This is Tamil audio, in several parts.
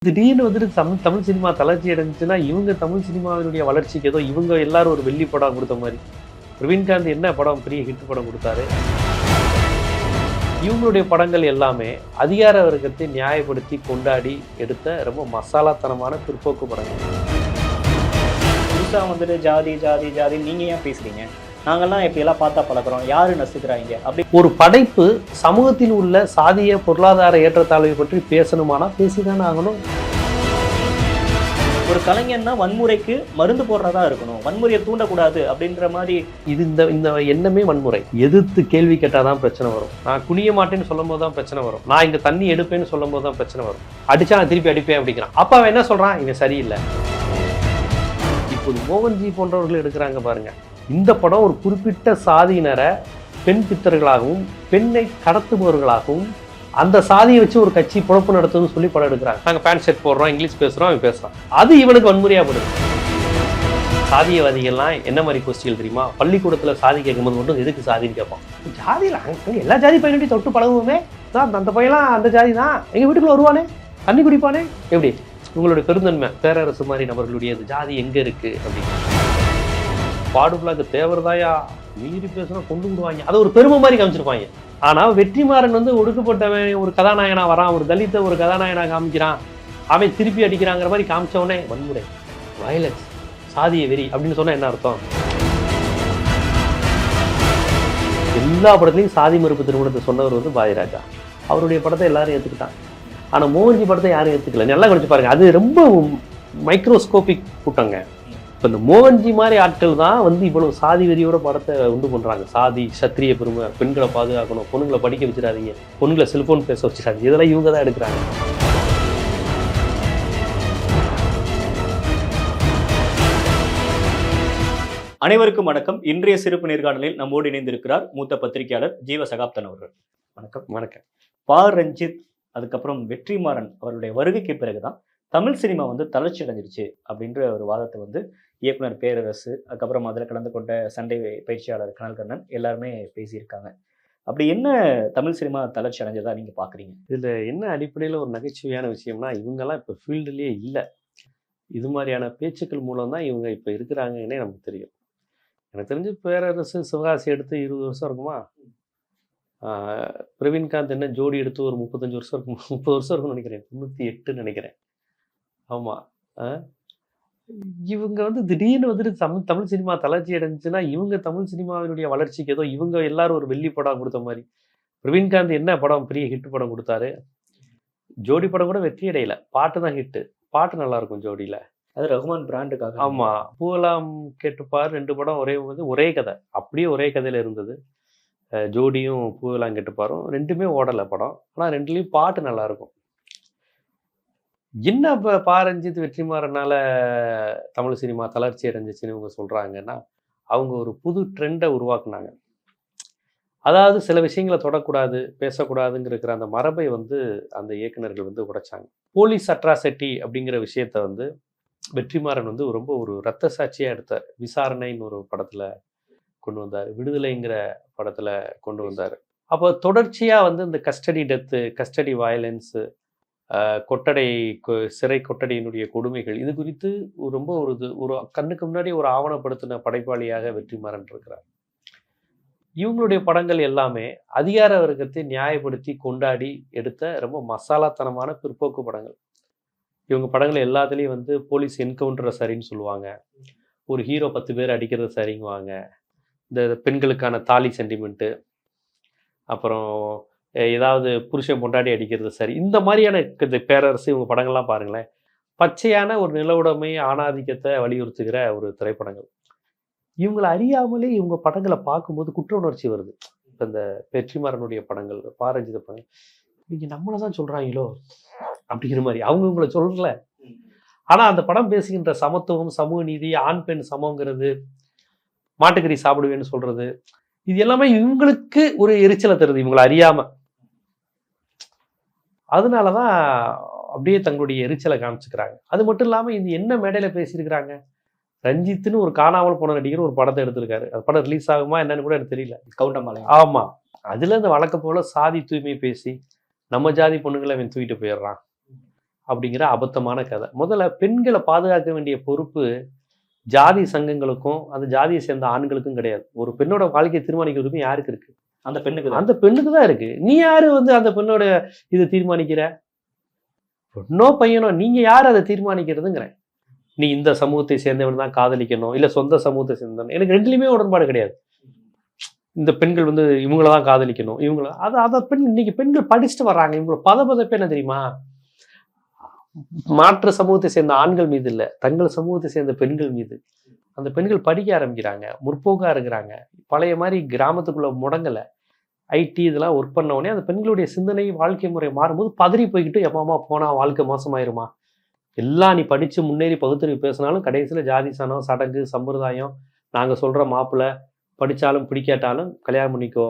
திடீர்னு வந்துட்டு தமிழ் சினிமா தளர்ச்சி அடைஞ்சுன்னா இவங்க தமிழ் சினிமாவினுடைய வளர்ச்சிக்கு ஏதோ இவங்க எல்லாரும் ஒரு வெள்ளி படம் கொடுத்த மாதிரி. பிரவீன்காந்த் என்ன படம் பெரிய ஹிட் படம் கொடுத்தாரு. இவங்களுடைய படங்கள் எல்லாமே அதிகார வர்க்கத்தை நியாயப்படுத்தி கொண்டாடி எடுத்த ரொம்ப மசாலாத்தனமான பிற்போக்கு படங்கள். புதுசாக வந்துட்டு ஜாதி ஜாதி ஜாதி நீங்கள் ஏன் பேசுகிறீங்க, நாங்கள்லாம் எப்படியெல்லாம் பார்த்தா பழக்கிறோம், யார் நசுக்கிறாங்க அப்படி ஒரு படைப்பு சமூகத்தில் உள்ள சாதிய பொருளாதார ஏற்றத்தாழ்வை பற்றி பேசணுமானா பேசிதானே ஆகணும். ஒரு கலைஞன்னா வன்முறைக்கு மருந்து போடுறதா இருக்கணும், வன்முறையை தூண்டக்கூடாது அப்படின்ற மாதிரி. இது இந்த எண்ணமே வன்முறை. எதிர்த்து கேள்வி கேட்டாதான் பிரச்சனை வரும். நான் குனிய மாட்டேன்னு சொல்லும் போது தான் பிரச்சனை வரும். நான் இங்க தண்ணி எடுப்பேன்னு சொல்லும் போது தான் பிரச்சனை வரும். அடிச்சா நான் திருப்பி அடிப்பேன் அப்படிங்கிறான். அப்ப அவன் என்ன சொல்றான், இவன் சரியில்லை. இப்போது மோகன்ஜி போன்றவர்கள் எடுக்கிறாங்க பாருங்க. இந்த படம் ஒரு குறிப்பிட்ட சாதியினரை பெண் பித்தர்களாகவும் பெண்ணை கடத்துபவர்களாகவும் அந்த சாதியை வச்சு ஒரு கட்சி பொழப்பு நடத்துன்னு சொல்லி படம் எடுக்கிறாங்க. நாங்கள் பேண்ட் ஷர்ட் போடுறோம், இங்கிலீஷ் பேசுகிறோம், அவன் பேசுகிறான். அது இவனுக்கு வன்முறையாகப்படுது. சாதியவாதிகள்லாம் என்ன மாதிரி கோஷ்டிகள் தெரியுமா? பள்ளிக்கூடத்தில் சாதி கேட்கும்போது மட்டும் எதுக்கு சாதின்னு கேட்பான். ஜாதியில் அங்கே எல்லா ஜாதி பையன்கிட்டையும் தொட்டு பழகுவோமே, தான் அந்த பையன்லாம் அந்த ஜாதி தான், எங்கள் வீட்டுக்குள்ள வருவானே, தண்ணி குடிப்பானே. எப்படி உங்களுடைய பெருந்தன்மை பேரரசு மாதிரி நபர்களுடைய ஜாதி எங்கே இருக்குது அப்படின்னு பாடுபுலாக்கு தேவரதாயா மீறி பேசுனா கொண்டு விடுவாங்க. அதை ஒரு பெருமை மாதிரி காமிச்சிருப்பாங்க. ஆனால் வெற்றிமாறன் வந்து ஒடுக்கப்பட்டவன் ஒரு கதாநாயகனா வரான், ஒரு தலித்த ஒரு கதாநாயகனா காமிக்கிறான், அவன் திருப்பி அடிக்கிறாங்கிற மாதிரி காமிச்சவனே வன்முறை, வயலன்ஸ், சாதிய வெறி அப்படின்னு சொன்னா என்ன அர்த்தம்? எல்லா படத்துலையும் சாதி மறுப்பு திருமணத்தை சொன்னவர் வந்து பாரதிராஜா. அவருடைய படத்தை எல்லாரும் ஏற்றுக்கிட்டாங்க. ஆனால் மோகன்ஜி படத்தை யாரும் ஏற்றுக்கல. நல்லா கழிச்சு பாருங்க, அது ரொம்ப மைக்ரோஸ்கோபிக் கூட்டங்க. இப்போ இந்த மோகன்ஜி மாதிரி ஆட்கள் தான் வந்து இவ்வளவு சாதி வெறியோட படத்தை உண்டு பண்ணுறாங்க. சாதி சத்திரிய பெருமை, பெண்களை பாதுகாக்கணும், பொண்ணுங்களை படிக்க வச்சிடாதீங்க, பொண்ணுங்களை செல்போன் பேச வச்சிடாதீங்க, இதெல்லாம் இவங்க தான் எடுக்கிறாங்க. அனைவருக்கும் வணக்கம். இன்றைய சிறப்பு நேர்காணலில் நம்மோடு இணைந்திருக்கிறார் மூத்த பத்திரிகையாளர் ஜீவ சகாப்தன் அவர்கள். வணக்கம். வணக்கம். பா ரஞ்சித் அதுக்கப்புறம் வெற்றிமாறன் அவருடைய வருகைக்கு பிறகுதான் தமிழ் சினிமா வந்து தளர்ச்சி அடைஞ்சிருச்சு அப்படின்ற ஒரு வாதத்தை வந்து இயக்குனர் பேரரசு, அதுக்கப்புறம் அதில் கலந்து கொண்ட சண்டை பயிற்சியாளர் கனல் கண்ணன் எல்லாருமே பேசியிருக்காங்க. அப்படி என்ன தமிழ் சினிமா தளர்ச்சி அடைஞ்சதா நீங்கள் பார்க்குறீங்க? இதில் என்ன அடிப்படையில் ஒரு நகைச்சுவையான விஷயம்னா, இவங்கெல்லாம் இப்போ ஃபீல்டுலேயே இல்லை. இது மாதிரியான பேச்சுக்கள் மூலம் தான் இவங்க இப்போ இருக்கிறாங்கன்னே நமக்கு தெரியும். எனக்கு தெரிஞ்சு பேரரசு சிவகாசி எடுத்து 20 வருஷம் இருக்குமா, பிரவீன்காந்த் என்ன ஜோடி எடுத்து ஒரு 35 வருஷம் இருக்கும், 30 வருஷம் இருக்கும்னு நினைக்கிறேன், 98 நினைக்கிறேன். ஆமாம். இவங்க வந்து திடீர்னு வந்துட்டு தமிழ் சினிமா தளர்ச்சி அடைஞ்சுன்னா இவங்க தமிழ் சினிமாவினுடைய வளர்ச்சிக்கு ஏதோ இவங்க எல்லாரும் ஒரு வெள்ளி படம் கொடுத்த மாதிரி. பிரவீன்காந்த் என்ன படம் பெரிய ஹிட் படம் கொடுத்தாரு. ஜோடி படம் கூட வெற்றி அடையல, பாட்டு தான் ஹிட்டு. பாட்டு நல்லா இருக்கும் ஜோடியில். அது ரஹ்மான் பிராண்டுக்காக. ஆமாம். பூவெல்லாம் கேட்டுப்பார் 2 படம் ஒரே கதை, அப்படியே ஒரே கதையில் இருந்தது. ஜோடியும் பூவெல்லாம் கேட்டுப்பாரும் 2மே ஓடலை படம். ஆனால் 2லேயும் பாட்டு நல்லா இருக்கும். என்ன இப்போ பா ரஞ்சித் வெற்றிமாறனால தமிழ் சினிமா தளர்ச்சி அடைஞ்சிச்சுன்னு இவங்க சொல்கிறாங்கன்னா, அவங்க ஒரு புது ட்ரெண்டை உருவாக்குனாங்க. அதாவது சில விஷயங்களை தொடக்கூடாது, பேசக்கூடாதுங்கிற அந்த மரபை வந்து அந்த இயக்குநர்கள் வந்து உடைச்சாங்க. போலீஸ் அட்ராசிட்டி அப்படிங்கிற விஷயத்த வந்து வெற்றிமாறன் வந்து ரொம்ப ஒரு ரத்த சாட்சியாக எடுத்தார். விசாரணைன்னு ஒரு படத்தில் கொண்டு வந்தார், விடுதலைங்கிற படத்தில் கொண்டு வந்தார். அப்போ தொடர்ச்சியாக வந்து இந்த கஸ்டடி டெத்து, கஸ்டடி வயலன்ஸு, கொட்டடை, சிறை கொட்டடையினுடைய கொடுமைகள், இது குறித்து ரொம்ப ஒரு கண்ணுக்கு முன்னாடி ஒரு ஆவணப்படுத்தின படைப்பாளியாக வெற்றிமாறன் இருக்கிறார். இவங்களுடைய படங்கள் எல்லாமே அதிகார வர்க்கத்தை நியாயப்படுத்தி கொண்டாடி எடுத்த ரொம்ப மசாலாத்தனமான பிற்போக்கு படங்கள். இவங்க படங்கள் எல்லாத்துலேயும் வந்து போலீஸ் என்கவுண்டரை சரின்னு சொல்லுவாங்க, ஒரு ஹீரோ 10 பேர் அடிக்கிறது சரிங்குவாங்க, இந்த பெண்களுக்கான தாலி சென்டிமெண்ட்டு, அப்புறம் ஏதாவது புருஷன் பொண்டாடி அடிக்கிறது சரி, இந்த மாதிரியான பேரரசு இவங்க படங்கள்லாம் பாருங்களேன். பச்சையான ஒரு நிலவுடைமை ஆணாதிக்கத்தை வலியுறுத்துகிற ஒரு திரைப்படங்கள். இவங்களை அறியாமலே இவங்க படங்களை பார்க்கும்போது குற்ற உணர்ச்சி வருது. இப்போ இந்த வெற்றிமாறனுடைய படங்கள், பாரஞ்சித படங்கள், இவங்க நம்மளை தான் சொல்கிறாங்களோ அப்படிங்கிற மாதிரி அவங்க இவங்களை சொல்லல. ஆனால் அந்த படம் பேசுகின்ற சமத்துவம், சமூக நீதி, ஆண் பெண் சமங்கிறது, மாட்டுக்கறி சாப்பிடுவேன்னு சொல்றது, இது எல்லாமே இவங்களுக்கு ஒரு எரிச்சலை தருது இவங்களை அறியாம. அதனாலதான் அப்படியே தங்களுடைய எரிச்சலை காமிச்சுக்கிறாங்க. அது மட்டும் இல்லாம இது என்ன மேடையில பேசியிருக்கிறாங்க, ரஞ்சித்னு ஒரு காணாமல் போன நடிகர் ஒரு படத்தை எடுத்திருக்காரு. அது படம் ரிலீஸ் ஆகுமா என்னன்னு கூட எனக்கு தெரியல. கவுண்டமலை. ஆமா. அதுல இந்த வழக்கம் போல சாதி தூய்மை பேசி நம்ம ஜாதி பொண்ணுங்களை அவன் தூக்கிட்டு போயிடுறான் அப்படிங்கிற அபத்தமான கதை. முதல்ல பெண்களை பாதுகாக்க வேண்டிய பொறுப்பு ஜாதி சங்கங்களுக்கும் அந்த ஜாதியை சேர்ந்த ஆண்களுக்கும் கிடையாது. ஒரு பெண்ணோட வாழ்க்கையை தீர்மானிக்கிற உரிமை யாருக்கு இருக்கு? அந்த பெண்ணுக்கு தான். அந்த பெண்ணுக்கு தான் இருக்கு. நீ யாரு வந்து அந்த பெண்ணோட இது தீர்மானிக்கிற? பொண்ணோ பையனோ நீங்க யார் அதை தீர்மானிக்கிறதுங்கிறேன். நீ இந்த சமூகத்தை சேர்ந்தவன் தான் காதலிக்கணும், இல்ல சொந்த சமூகத்தை சேர்ந்தவன். எனக்கு ரெண்டுலையுமே உடன்பாடு கிடையாது. இந்த பெண்கள் வந்து இவங்கள தான் காதலிக்கணும், இவங்கள அதை பெண் இன்னைக்கு பெண்கள் படிச்சுட்டு வர்றாங்க. இவங்களோட பதப்பதப்பே என்ன தெரியுமா? மாற்று சமூகத்தை சேர்ந்த ஆண்கள் மீது இல்லை, தங்கள் சமூகத்தை சேர்ந்த பெண்கள் மீது. அந்த பெண்கள் படிக்க ஆரம்பிக்கிறாங்க, முற்போக்கா இருக்கிறாங்க. பழைய மாதிரி கிராமத்துக்குள்ள முடங்கலை. ஐடி இதெல்லாம் ஒர்க் பண்ண உடனே அந்த பெண்களுடைய சிந்தனை வாழ்க்கை முறை மாறும்போது பதறி போய்கிட்டு எம்மாமா போனா வாழ்க்கை மோசமாயிருமா, எல்லாம் நீ படிச்சு முன்னேறி பகுத்தறிவு பேசினாலும் கடைசியில் ஜாதி சனம் சடங்கு சம்பிரதாயம் நாங்கள் சொல்ற மாப்பிள்ளை படித்தாலும் பிடிக்காட்டாலும் கல்யாணம் பண்ணிக்கோ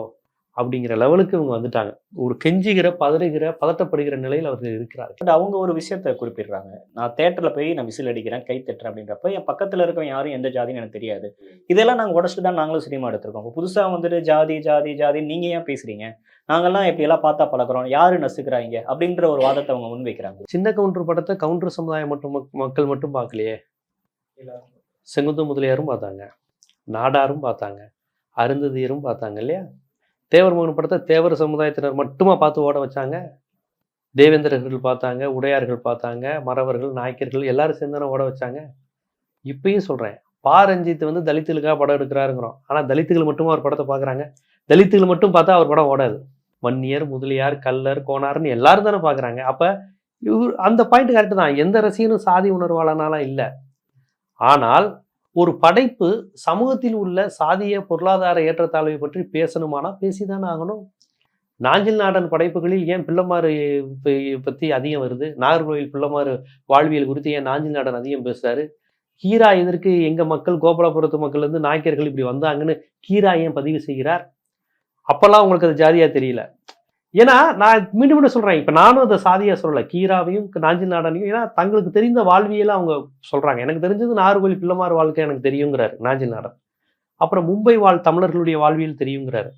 அப்படிங்கிற லெவலுக்கு இவங்க வந்துட்டாங்க. ஒரு கெஞ்சுகிற பதறுகிற பதட்டப்படுகிற நிலையில் அவர்கள் இருக்கிறார்கள். பட் அவங்க ஒரு விஷயத்த குறிப்பிடுறாங்க. நான் தேட்டரில் போய் நான் விசில் அடிக்கிறேன், கை தட்டுறேன் அப்படின்றப்ப என் பக்கத்தில் இருக்கவன் யாரும் எந்த ஜாதின்னு எனக்கு தெரியாது. இதெல்லாம் நாங்கள் உடச்சிட்டு தான் நாங்களும் சினிமா எடுத்திருக்கோம். இப்போ புதுசாக வந்துட்டு ஜாதி ஜாதி ஜாதி நீங்கள் ஏன் பேசுறீங்க, நாங்கள்லாம் எப்படியெல்லாம் பார்த்தா பழக்கிறோம், யாரு நசுக்கிறாங்க அப்படின்ற ஒரு வாதத்தை அவங்க முன்வைக்கிறாங்க. சின்ன கவுண்டர் படத்தை கவுண்டர் சமுதாயம் மட்டும் மக்கள் மட்டும் பார்க்கலையே, செங்குந்த முதலியாரும் பார்த்தாங்க, நாடாரும் பார்த்தாங்க, அருந்ததியரும் பார்த்தாங்க இல்லையா? தேவர் மகன் படத்தை தேவர் சமுதாயத்தினர் மட்டுமா பார்த்து ஓட வச்சாங்க. தேவேந்திரர்கள் பார்த்தாங்க, உடையார்கள் பார்த்தாங்க, மறவர்கள் நாயக்கர்கள் எல்லாரும் சேர்ந்தானே ஓட வச்சாங்க. இப்பயும் சொல்றேன், ரஞ்சித் வந்து தலித்துகளுக்காக படம் எடுக்கிறாருங்கிறோம். ஆனால் தலித்துகள் மட்டுமா அவர் படத்தை பார்க்குறாங்க. தலித்துகள் மட்டும் பார்த்தா அவர் படம் ஓடாது. வன்னியர் முதலியார் கல்லர் கோனார்னு எல்லாரும் தானே பார்க்குறாங்க. அப்போ இவர் அந்த பாயிண்ட் கரெக்டு தான். எந்த ரசிகனும் சாதி உணர்வாளனாலாம் இல்லை. ஆனால் ஒரு படைப்பு சமூகத்தில் உள்ள சாதிய பொருளாதார ஏற்றத்தாழ்வை பற்றி பேசணுமானா பேசிதானே ஆகணும். நாஞ்சில் நாடன் படைப்புகளில் ஏன் பிள்ளைமாறு பற்றி அதிகம் வருது? நாகர்கோவில் பிள்ளைமாறு வாழ்வியல் குறித்து ஏன் நாஞ்சில் நாடன் அதிகம் பேசுறாரு? கீரா எதற்கு எங்க மக்கள் கோபாலபுரத்து மக்கள் வந்து நாயக்கர்கள் இப்படி வந்தாங்கன்னு கீரா ஏன் பதிவு செய்கிறார்? அப்பெல்லாம் உங்களுக்கு அது ஜாதியா தெரியல. ஏன்னா நான் மீண்டும் மீண்டும் சொல்றேன், இப்ப நானும் அதை சாதியா சொல்லல, கீராவையும் நாஞ்சில் நாடனையும். ஏன்னா தங்களுக்கு தெரிந்த வாழ்வியல அவங்க சொல்றாங்க. எனக்கு தெரிஞ்சது நாகர்கோவில் பிள்ளைமாறு வாழ்க்கை எனக்கு தெரியுங்கிறாரு நாஞ்சில் நாடன். அப்புறம் மும்பை வாழ் தமிழர்களுடைய வாழ்வியல் தெரியுங்கிறாரு.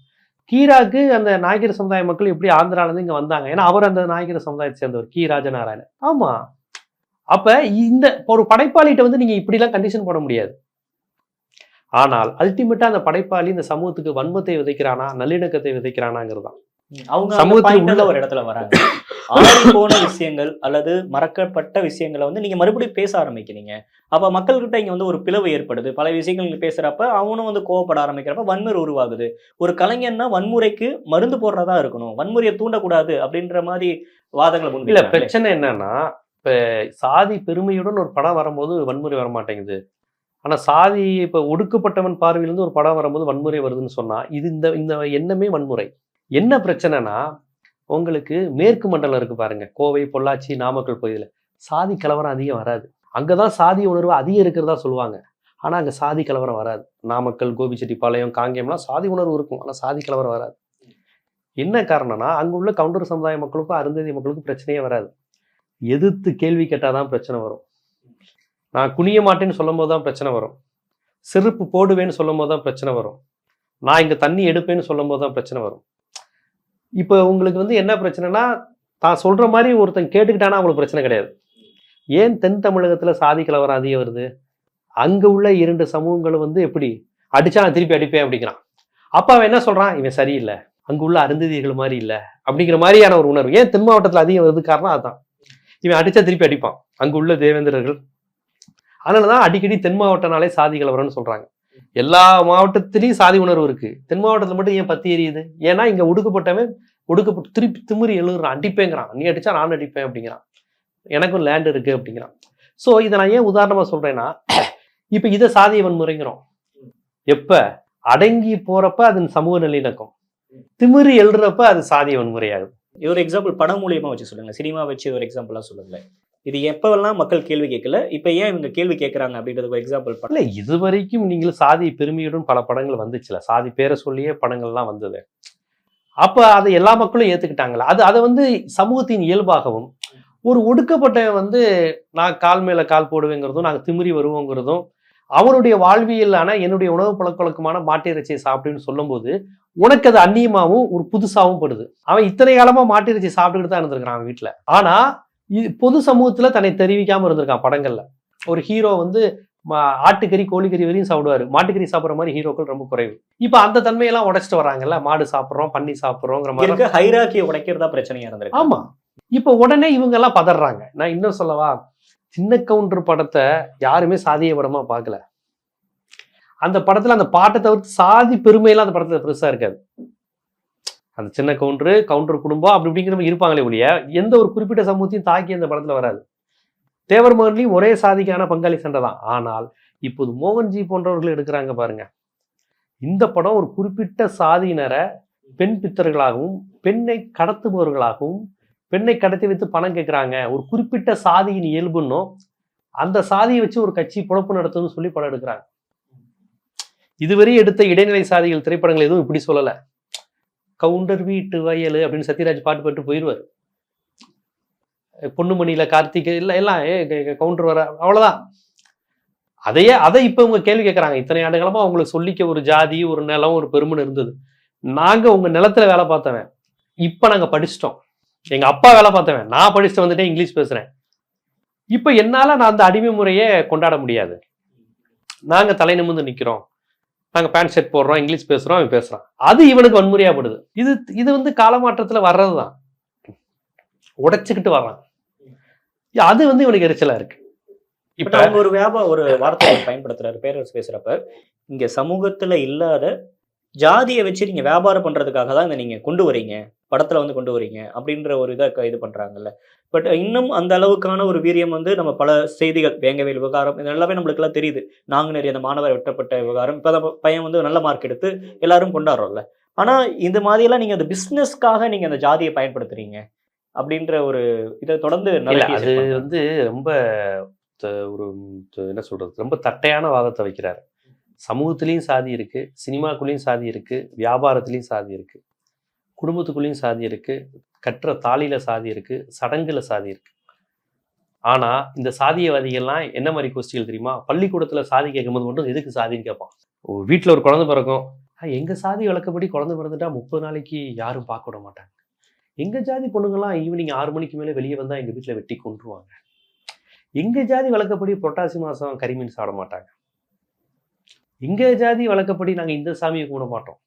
கீராக்கு அந்த நாயக்கர் சமுதாய மக்கள் எப்படி ஆந்திராலேருந்து இங்க வந்தாங்க, ஏன்னா அவர் அந்த நாயக்கர் சமுதாயத்தை சேர்ந்தவர், கி ராஜநாராயணன். ஆமா, அப்ப இந்த ஒரு படைப்பாளிகிட்ட வந்து நீங்க இப்படிலாம் கண்டிஷன் போட முடியாது. ஆனால் அல்டிமேட்டா அந்த படைப்பாளி இந்த சமூகத்துக்கு வன்மத்தை விதைக்கிறானா நல்லிணக்கத்தை விதைக்கிறானாங்கிறது தான். அவங்க சமூகத்துல ஒரு இடத்துல வராங்க. ஆறி போன விஷயங்கள் அல்லது மறக்கப்பட்ட விஷயங்களை வந்து நீங்க மறுபடியும் பேச ஆரம்பிக்கிறீங்க. அப்ப மக்கள்கிட்ட இங்க வந்து ஒரு பிளவு ஏற்படுது. பல விஷயங்கள் நீங்க பேசுறப்ப அவனும் வந்து கோவப்பட ஆரம்பிக்கிறப்ப வன்முறை உருவாகுது. ஒரு கலைஞர்னா வன்முறைக்கு மருந்து போடுறதா இருக்கணும், வன்முறையை தூண்டக்கூடாது அப்படின்ற மாதிரி வாதங்களை முன். இல்ல, பிரச்சனை என்னன்னா, இப்ப சாதி பெருமையுடன் ஒரு படம் வரும்போது வன்முறை வரமாட்டேங்குது. ஆனா சாதி இப்ப ஒடுக்கப்பட்டவன் பார்வையிலிருந்து ஒரு படம் வரும்போது வன்முறை வருதுன்னு சொன்னா இது இந்த எண்ணமே வன்முறை. என்ன பிரச்சனைனா, உங்களுக்கு மேற்கு மண்டலம் இருக்கு பாருங்க, கோவை பொள்ளாச்சி நாமக்கல் பகுதியில் சாதி கலவரம் அதிகம் வராது. அங்கதான் சாதி உணர்வு அதிகம் இருக்கிறதா சொல்லுவாங்க. ஆனா அங்க சாதி கலவரம் வராது. நாமக்கல் கோபிச்செட்டிப்பாளையம் காங்கேயம்லாம் சாதி உணர்வு இருக்கும், ஆனா சாதி கலவரம் வராது. என்ன காரணம்னா, அங்க உள்ள கவுண்டர் சமுதாய மக்களுக்கும் அருந்ததி மக்களுக்கும் பிரச்சனையே வராது. எதிர்த்து கேள்வி கேட்டாதான் பிரச்சனை வரும். நான் குனிய மாட்டேன்னு சொல்லும் போதுதான் பிரச்சனை வரும். செருப்பு போடுவேன்னு சொல்லும் போதுதான் பிரச்சனை வரும். நான் இங்க தண்ணி எடுப்பேன்னு சொல்லும் போதுதான் பிரச்சனை வரும். இப்போ உங்களுக்கு வந்து என்ன பிரச்சனைனா, தான் சொல்ற மாதிரி ஒருத்தன் கேட்டுக்கிட்டானா அவங்களுக்கு பிரச்சனை கிடையாது. ஏன் தென் தமிழகத்துல சாதி கலவரம் அதிகம் வருது? அங்க உள்ள 2 சமூகங்களும் வந்து எப்படி அடிச்சா நான் திருப்பி அடிப்பேன் அப்படிங்கிறான். அப்ப அவன் என்ன சொல்றான், இவன் சரியில்லை, அங்க உள்ள அருந்ததிகள் மாதிரி இல்லை அப்படிங்கிற மாதிரியான ஒரு உணர்வு. ஏன் தென் மாவட்டத்துல அதிகம் வருது காரணம் அதுதான். இவன் அடிச்சா திருப்பி அடிப்பான் அங்க உள்ள தேவேந்திரர்கள். அதனாலதான் அடிக்கடி தென் மாவட்டனாலே சாதி கலவரம்னு சொல்றாங்க. எல்லா மாவட்டத்திலையும் சாதி உணர்வு இருக்கு, தென் மாவட்டத்துல மட்டும் ஏன் பத்தி எரியுது? ஏன்னா இங்க ஒடுக்கப்பட்டவன் ஒடுக்கப்பட்டு திருப்பி திமிரி எழுதுறான், அடிப்பேங்கிறான். நீ அடிச்சா நான் அடிப்பேன் அப்படிங்கிறான், எனக்கும் லேண்ட் இருக்கு அப்படிங்கிறான். ஸோ இதை நான் ஏன் உதாரணமா சொல்றேன்னா, இப்ப இதை சாதிய வன்முறைங்கிறோம். எப்ப அடங்கி போறப்ப அது சமூக நல்லிணக்கம், திமிரி எழுறப்ப அது சாதிய வன்முறையாகுது. இது ஒரு எக்ஸாம்பிள் படம் மூலியமா வச்சு சொல்லுங்க, சினிமா வச்சு ஒரு எக்ஸாம்பிளா சொல்லுங்க. இது எப்பவெல்லாம் மக்கள் கேள்வி கேட்கல, இப்ப ஏன் இவங்க கேள்வி கேட்கறாங்க அப்படின்றது ஒரு எக்ஸாம்பிள் பண்ணல. இது வரைக்கும் நீங்கள் சாதி பெருமையுடன் பல படங்கள் வந்துச்சுல, சாதி பேரை சொல்லியே படங்கள்லாம் வந்தது. அப்ப அதை எல்லா மக்களும் ஏத்துக்கிட்டாங்களா? அதை வந்து சமூகத்தின் இயல்பாகவும், ஒரு ஒடுக்கப்பட்ட வந்து நான் கால் மேல கால் போடுவேங்கிறதும் நாங்கள் திமிரி வருவோங்கிறதும், அவனுடைய வாழ்வியலான என்னுடைய உணவு பழக்கவழக்கமான மாட்டு இறைச்சியை சாப்பிட்டுன்னு சொல்லும் போது உனக்கு அது அந்நியமாகவும் ஒரு புதுசாகவும் படுது. அவன் இத்தனை காலமா மாட்டு இறைச்சி சாப்பிட்டுக்கிட்டு தான் இருந்திருக்கிறான் அவன் வீட்டுல. ஆனா பொது சமூகத்துல தன்னை தெரிவிக்காம இருந்திருக்கான் படங்கள்ல. ஒரு ஹீரோ வந்து ஆட்டுக்கறி கோழிக்கறி வரையும் சாப்பிடுவாரு, மாட்டுக்கறி சாப்பிட்ற மாதிரி ஹீரோக்கள் ரொம்ப குறைவு. இப்ப அந்த தன்மையெல்லாம் உடைச்சிட்டு வராங்கல்ல, மாடு சாப்பிட்றோம் பன்னி சாப்பிட்றோங்கிற மாதிரி ஹைராக்கியை உடைக்கிறதா பிரச்சனையா இருந்திருக்கு. ஆமா, இப்ப உடனே இவங்க எல்லாம் பதறாங்க. நான் இன்னும் சொல்லவா, சின்ன கவுண்டர் படத்தை யாருமே சாதிய படமா பார்க்கல. அந்த படத்துல அந்த பாட்டை தவிர்த்து சாதி பெருமையெல்லாம் அந்த படத்துல பெருசா இருக்காது. அந்த சின்ன கவுண்டர் குடும்பம் அப்படி இப்படிங்கிற இருப்பாங்களே ஒழிய எந்த ஒரு குறிப்பிட்ட சமூகத்தையும் தாக்கி அந்த படத்துல வராது. தேவர் மகன்லையும் ஒரே சாதிக்கான பங்காளி சண்டை தான். ஆனால் இப்போது மோகன்ஜி போன்றவர்கள் எடுக்கிறாங்க பாருங்க, இந்த படம் ஒரு குறிப்பிட்ட சாதியினரை பெண் பித்தர்களாகவும் பெண்ணை கடத்துபவர்களாகவும் பெண்ணை கடத்தி வைத்து பணம் கேட்குறாங்க, ஒரு குறிப்பிட்ட சாதியின் இயல்புன்னும் அந்த சாதியை வச்சு ஒரு கட்சி பொழப்பு நடத்துன்னு சொல்லி படம் எடுக்கிறாங்க. இதுவரை எடுத்த இடைநிலை சாதிகள் திரைப்படங்கள் எதுவும் இப்படி சொல்லல. கவுண்டர் வீட்டு வயலு அப்படின்னு சத்யராஜ் பாட்டு பாட்டு போயிடுவார். பொண்ணுமணியில கார்த்திகை எல்லாம் கவுண்டர் வர அவ்வளவுதான். அதை இப்ப இவங்க கேள்வி கேட்கறாங்க. இத்தனை ஆண்டு காலமா அவங்களுக்கு சொல்லிக்க ஒரு ஜாதி, ஒரு நிலம், ஒரு பெருமன் இருந்தது. நாங்க உங்க நிலத்துல வேலை பார்த்தவன், இப்ப நாங்க படிச்சிட்டோம். எங்க அப்பா வேலை பார்த்தவன், நான் படிச்சுட்டு வந்துட்டேன், இங்கிலீஷ் பேசுறேன். இப்ப என்னால நான் அந்த அடிமை முறையே கொண்டாட முடியாது. நாங்க தலை நிமிர்ந்து நிக்கிறோம், நாங்க பேண்ட் ஷர்ட் போடுறோம், இங்கிலீஷ் பேசுறோம், அவன் பேசுறான். அது இவனுக்கு வன்முறையாப்படுது. இது வந்து காலமாற்றத்துல வர்றதுதான், உடைச்சுக்கிட்டு வர்றான். அது வந்து இவனுக்கு எரிச்சலா இருக்கு. இப்ப அவங்க ஒரு ஒரு வார்த்தை பயன்படுத்துறாரு பேரரசு பேசுறப்ப, இங்க சமூகத்துல இல்லாத ஜாதியை வச்சு நீங்க வியாபாரம் பண்றதுக்காக தான் இதை நீங்க கொண்டு வரீங்க, படத்துல வந்து கொண்டு வரீங்க அப்படின்ற ஒரு இதை இது பண்றாங்கல்ல. பட் இன்னும் அந்த அளவுக்கான ஒரு வீரியம் வந்து நம்ம பல செய்திகள், வேங்கவேல் விவகாரம், இது எல்லாமே நம்மளுக்கு எல்லாம் தெரியுது. நாங்குநேரி அந்த மாணவர் வெட்டப்பட்ட விவகாரம், இப்ப அந்த பையன் வந்து நல்ல மார்க் எடுத்து எல்லாரும் கொண்டாடுறோம்ல. ஆனா இந்த மாதிரி எல்லாம் நீங்க அந்த பிசினஸ்க்காக நீங்க அந்த ஜாதியை பயன்படுத்துறீங்க அப்படின்ற ஒரு இதை தொடர்ந்து அது வந்து ரொம்ப ஒரு என்ன சொல்றது, ரொம்ப தட்டையான வாதத்தை வைக்கிறாரு. சமூகத்திலையும் சாதி இருக்கு, சினிமாக்குள்ளேயும் சாதி இருக்கு, வியாபாரத்திலையும் சாதி இருக்கு, குடும்பத்துக்குள்ளேயும் சாதி இருக்கு, கற்ற தாலியில சாதி இருக்கு, சடங்குல சாதி இருக்கு. ஆனா இந்த சாதியவாதிகள்லாம் என்ன மாதிரி கோஷ்டிகள் தெரியுமா? பள்ளிக்கூடத்துல சாதி கேட்கும்போது மட்டும் எதுக்கு சாதின்னு கேட்பான். வீட்டுல ஒரு குழந்தை பிறக்கும், எங்க சாதி வழக்கப்படி குழந்தை பிறந்துட்டா 30 நாளைக்கு யாரும் பார்க்க விட மாட்டாங்க. எங்க ஜாதி பொண்ணுங்கெல்லாம் ஈவினிங் 6 மணிக்கு மேலே வெளியே வந்தா எங்க வீட்டுல வெட்டி கொன்றுவாங்க. எங்க ஜாதி வழக்கப்படி புரட்டாசி மாசம் கரிமீன் சாப்பிட மாட்டாங்க. எங்க ஜாதி வழக்கப்படி நாங்க இந்த சாமியை கும்பிட மாட்டோம்.